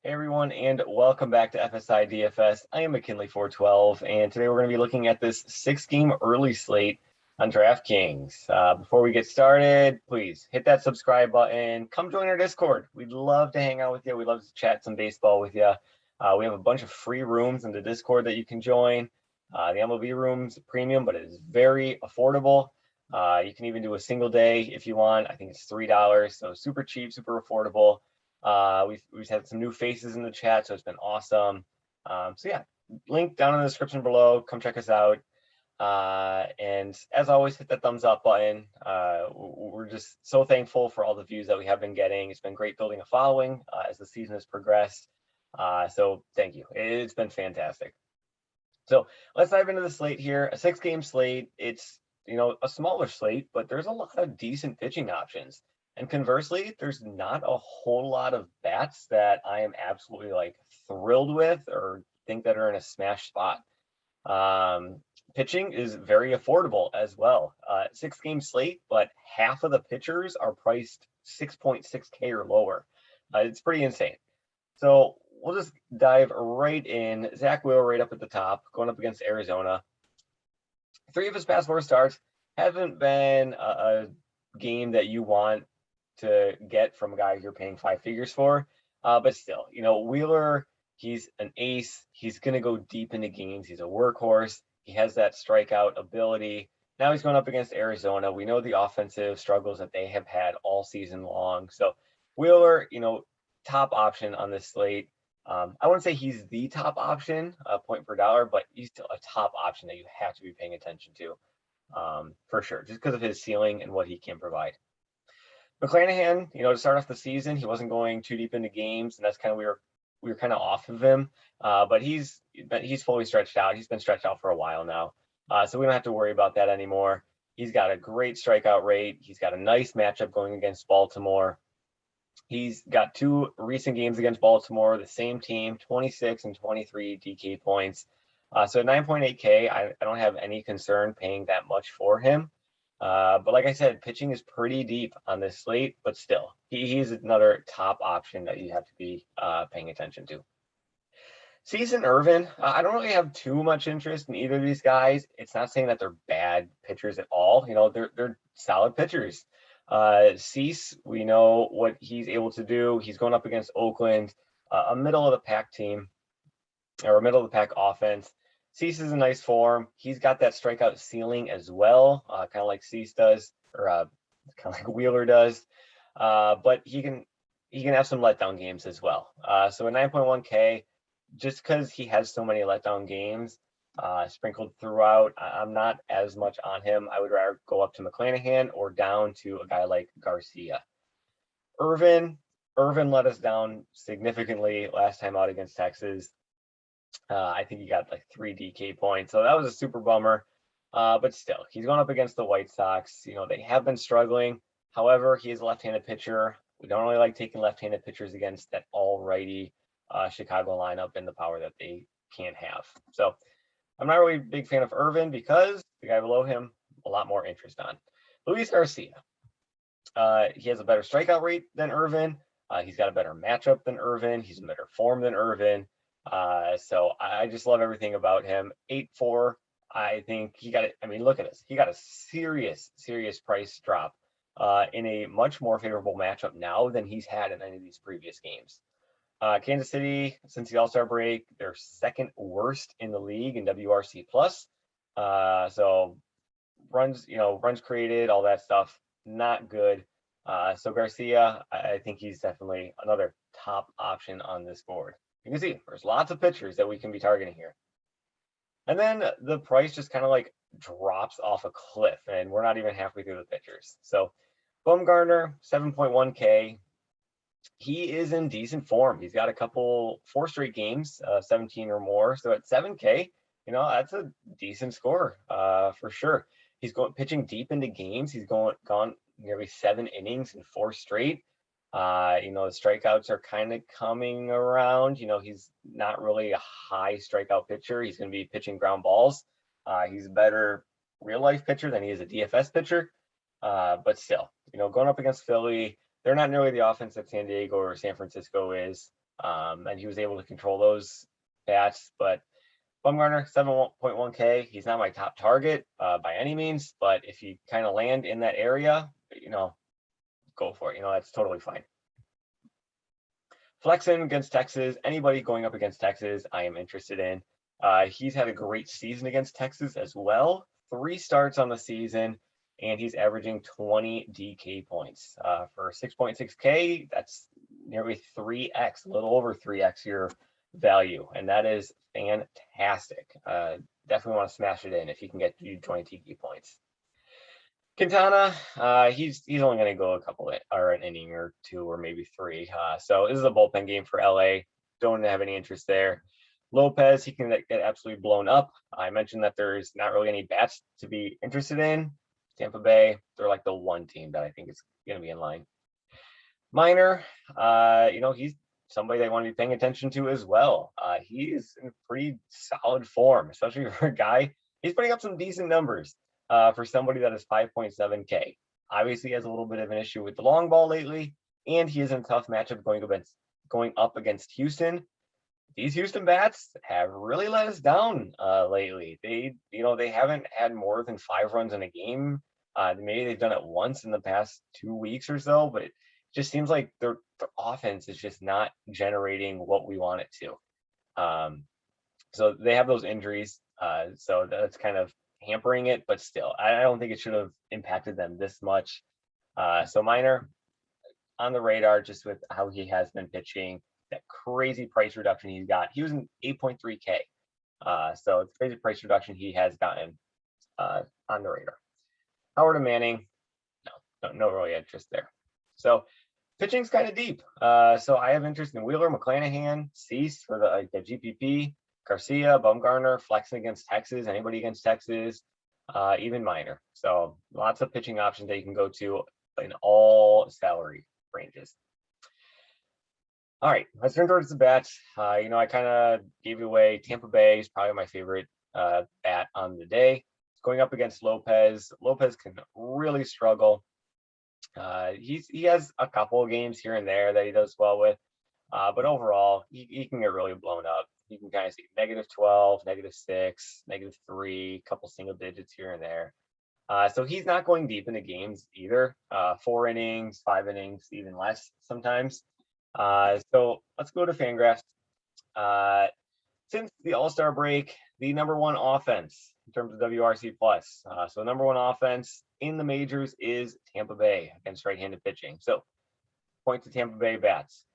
Hey everyone, and welcome back to FSI DFS. I am McKinley412, and today we're going to be looking at this 6-game early slate on DraftKings. Before we get started, please hit that subscribe button. Come join our Discord. We'd love to hang out with you. We'd love to chat some baseball with you. We have a bunch of free rooms in the Discord that you can join. The MLB room's premium, but it is very affordable. You can even do a single day if you want. I think it's $3, so super cheap, super affordable. We've had some new faces in the chat, so it's been awesome. So yeah, link down in the description below. Come check us out. And as always, hit that thumbs up button. We're just so thankful for all the views that we have been getting. It's been great building a following as the season has progressed. So thank you. It's been fantastic. So let's dive into the slate here. A 6-game slate. It's, a smaller slate, but there's a lot of decent pitching options. And conversely, there's not a whole lot of bats that I am absolutely thrilled with or think that are in a smash spot. Pitching is very affordable as well. 6-game slate, but half of the pitchers are priced 6.6K or lower. It's pretty insane. So we'll just dive right in. Zach Wheeler right up at the top, going up against Arizona. 3 of his past 4 starts haven't been a game that you want to get from a guy you're paying 5 figures for, but still, Wheeler, he's an ace. He's going to go deep into games. He's a workhorse. He has that strikeout ability. Now he's going up against Arizona. We know the offensive struggles that they have had all season long. So Wheeler, top option on this slate. I wouldn't say he's the top option, point per dollar, but he's still a top option that you have to be paying attention to, for sure, just because of his ceiling and what he can provide. McClanahan, to start off the season, he wasn't going too deep into games, and that's kind of we were kind of off of him. But he's fully stretched out. He's been stretched out for a while now, so we don't have to worry about that anymore. He's got a great strikeout rate. He's got a nice matchup going against Baltimore. He's got 2 recent games against Baltimore, the same team, 26 and 23 DK points. So at 9.8K, I don't have any concern paying that much for him. But like I said, pitching is pretty deep on this slate, but still, he's another top option that you have to be paying attention to. Cease and IRVIN, I don't really have too much interest in either of these guys. It's not saying that they're bad pitchers at all. They're solid pitchers. Cease, we know what he's able to do. He's going up against Oakland, a middle of the pack team, or a middle of the pack offense. Cease is a nice form. He's got that strikeout ceiling as well, kind of like Cease does, or kind of like Wheeler does. But he can have some letdown games as well. So at 9.1K, just because he has so many letdown games sprinkled throughout, I'm not as much on him. I would rather go up to McClanahan or down to a guy like GARCIA. IRVIN let us down significantly last time out against Texas. I think he got 3 DK points, so that was a super bummer. But still, he's going up against the White Sox. They have been struggling. However, he is a left-handed pitcher. We don't really like taking left-handed pitchers against that all-righty Chicago lineup and the power that they can't have. So I'm not really a big fan of IRVIN because the guy below him, a lot more interest on. Luis Garcia. He has a better strikeout rate than IRVIN. He's got a better matchup than IRVIN. He's in better form than IRVIN. So I just love everything about him. 8.4. I think he got it. I mean, look at this. He got a serious price drop in a much more favorable matchup now than he's had in any of these previous games. Kansas City, since the All-Star break, they're second worst in the league in WRC plus. So runs created, all that stuff, not good. So Garcia, I think he's definitely another top option on this board. You can see there's lots of pitchers that we can be targeting here. And then the price just kind of drops off a cliff, and we're not even halfway through the pitchers. So Bumgarner, 7.1K. He is in decent form. He's got 4 straight games, 17 or more. So at 7K, that's a decent score for sure. He's pitching deep into games. He's gone nearly 7 innings in 4 straight. The strikeouts are kind of coming around. He's not really a high strikeout pitcher. He's going to be pitching ground balls. He's a better real life pitcher than he is a DFS pitcher. But still, going up against Philly, they're not nearly the offense that San Diego or San Francisco is. and he was able to control those bats. But Bumgarner, 7.1K. He's not my top target by any means, but if you kind of land in that area, go for it. That's totally fine. FLEXEN against Texas. Anybody going up against Texas, I am interested in. He's had a great season against Texas as well. 3 starts on the season, and he's averaging 20 DK points. For 6.6K, that's nearly 3x, a little over 3x your value, and that is fantastic. Definitely want to smash it in if you can get you 20 DK points. Quintana, he's only going to go a couple or an inning or 2 or maybe 3. So this is a bullpen game for LA. Don't have any interest there. Lopez, he can get absolutely blown up. I mentioned that there's not really any bats to be interested in. Tampa Bay, they're like the one team that I think is going to be in line. Minor, he's somebody they want to be paying attention to as well. He's in pretty solid form, especially for a guy. He's putting up some decent numbers for somebody that is 5.7K. Obviously, he has a little bit of an issue with the long ball lately, and he is in a tough matchup going up against Houston. These Houston bats have really let us down lately. They haven't had more than 5 runs in a game. Maybe they've done it once in the past 2 weeks or so, but it just seems like their offense is just not generating what we want it to. So they have those injuries, so that's kind of hampering it. But still, I don't think it should have impacted them this much. So Minor on the radar, just with how he has been pitching. That crazy price reduction he's got. He was in 8.3K. So it's crazy price reduction he has gotten on the radar. Howard and Manning, no really interest there. So pitching's kind of deep. So I have interest in Wheeler, McClanahan, Cease for the GPP, Garcia, Bumgarner, FLEXEN against Texas, anybody against Texas, even Minor. So lots of pitching options that you can go to in all salary ranges. All right, let's turn towards the bats. I kind of gave it away. Tampa Bay is probably my favorite bat on the day. Going up against Lopez. Lopez can really struggle. He has a couple of games here and there that he does well with, but overall, he can get really blown up. You can kind of see -12, -6, -3, couple single digits here and there. So he's not going deep into games either. 4 innings, 5 innings, even less sometimes. So let's go to Fangraphs. Since the All-Star break, the #1 offense in terms of WRC plus. So #1 offense in the majors is Tampa Bay against right-handed pitching. So point to Tampa Bay bats.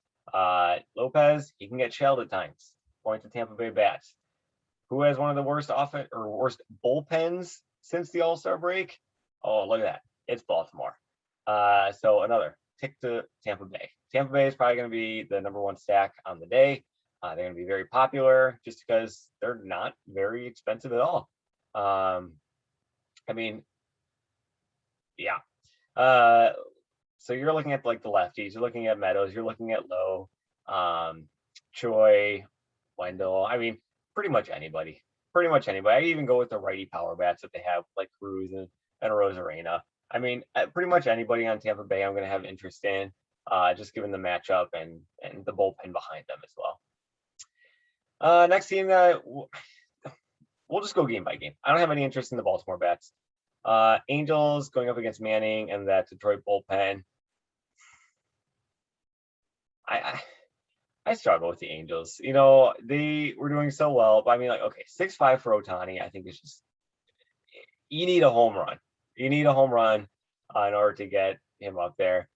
Lopez, he can get shelled at times. Point to Tampa Bay bats. Who has one of the worst worst bullpens since the All-Star break? Oh, look at that. It's Baltimore. So another tick to Tampa Bay. Tampa Bay is probably going to be the #1 stack on the day. They're going to be very popular just because they're not very expensive at all. So you're looking at like the lefties. You're looking at Meadows. You're looking at Lowe, Choi, Wendell. Pretty much anybody. I even go with the righty power bats that they have, like Cruz and Rosarena. Pretty much anybody on Tampa Bay I'm going to have interest in, just given the matchup and the bullpen behind them as well. Next team, we'll just go game by game. I don't have any interest in the Baltimore bats. Angels going up against Manning and that Detroit bullpen. I struggle with the Angels. They were doing so well, but 6.5 for Ohtani, I think it's just, you need a home run. In order to get him up there.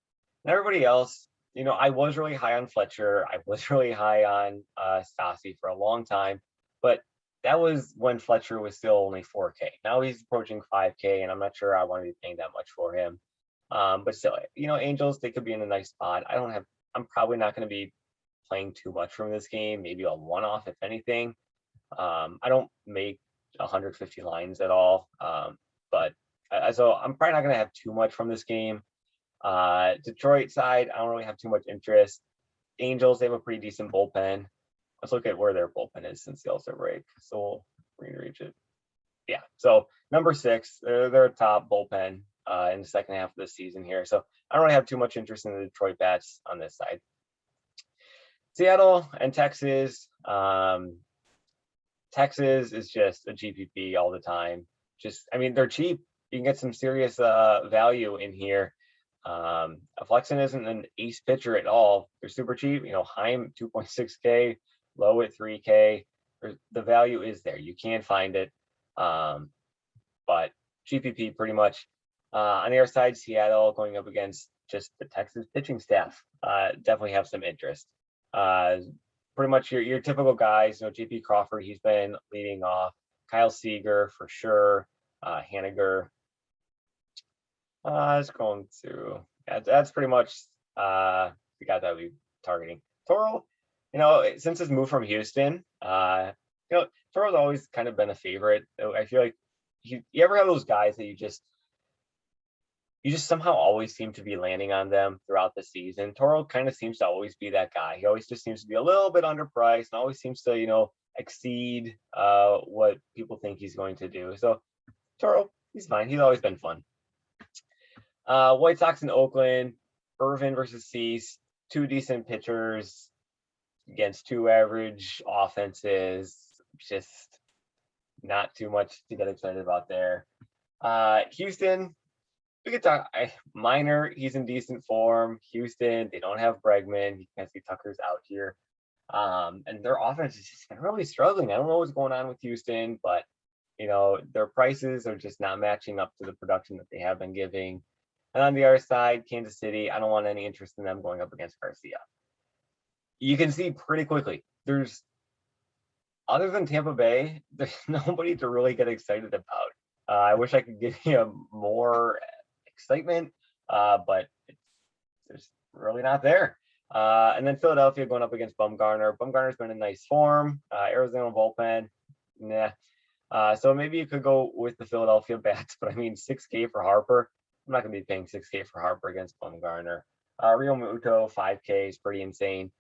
And everybody else, I was really high on Fletcher. I was really high on Stassi for a long time, but that was when Fletcher was still only 4K. Now he's approaching 5K, and I'm not sure I want to be paying that much for him. But still, Angels, they could be in a nice spot. I'm probably not going to be playing too much from this game, maybe a one-off, if anything. I don't make 150 lines at all, so I'm probably not going to have too much from this game. Detroit side, I don't really have too much interest. Angels, they have a pretty decent bullpen. Let's look at where their bullpen is since the All-Star break. So we'll reach it. Yeah, so #6, they're a top bullpen in the second half of the season here. So I don't really have too much interest in the Detroit bats on this side. Seattle and Texas. Texas is just a GPP all the time. I mean, they're cheap. You can get some serious value in here. FLEXEN isn't an ace pitcher at all. They're super cheap. You know, Heim 2.6K, low at 3K. The value is there. You can find it. But GPP pretty much. On the other side, Seattle going up against just the Texas pitching staff. Definitely have some interest. Pretty much your typical guys. You know, JP Crawford, he's been leading off. Kyle Seager for sure. Haniger. Scrolling through. That's pretty much the guy that we targeting. Toro, you know, since his move from Houston, you know, Toro's always kind of been a favorite. I feel like you ever have those guys that you just somehow always seem to be landing on them throughout the season. Toro kind of seems to always be that guy. He always just seems to be a little bit underpriced and always seems to, you know, exceed what people think he's going to do. So Toro, he's fine. He's always been fun. White Sox in Oakland, IRVIN versus Cease, two decent pitchers against two average offenses. Just not too much to get excited about there. Houston, we could talk Minor, he's in decent form. Houston, they don't have Bregman. You can see Tucker's out here. And their offense is just really struggling. I don't know what's going on with Houston, but you know, their prices are just not matching up to the production that they have been giving. And on the other side, Kansas City, I don't want any interest in them going up against Garcia. You can see pretty quickly, there's, other than Tampa Bay, there's nobody to really get excited about. I wish I could give you more excitement, but it's really not there. And then Philadelphia going up against Bumgarner. Bumgarner's been in nice form. Arizona bullpen, nah. So maybe you could go with the Philadelphia bats, but I mean, 6K for Harper. I'm not going to be paying 6K for Harper against Bumgarner. Real Muto, 5K is pretty insane.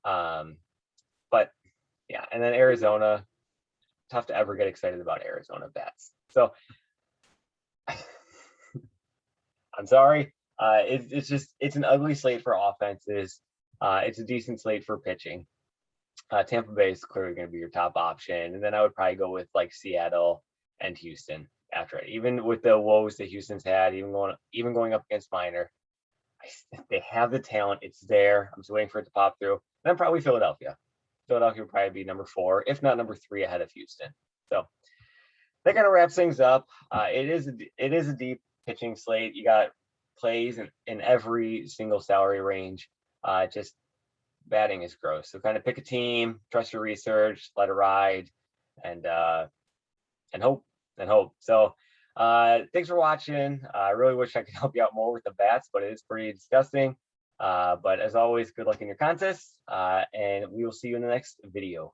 But yeah, and then Arizona, tough to ever get excited about Arizona bats. So I'm sorry. It's an ugly slate for offenses. It's a decent slate for pitching. Tampa Bay is clearly going to be your top option. And then I would probably go with like Seattle and Houston after it. Even with the woes that Houston's had, even going up against Minor, they have the talent. It's there. I'm just waiting for it to pop through. And then probably Philadelphia. Philadelphia would probably be number 4, if not number 3 ahead of Houston. So that kind of wraps things up. It is a deep pitching slate. You got plays in every single salary range. Just batting is gross. So kind of pick a team, trust your research, let it ride, and hope. So thanks for watching. I really wish I could help you out more with the bats, but it is pretty disgusting. But as always, good luck in your contests, and we will see you in the next video.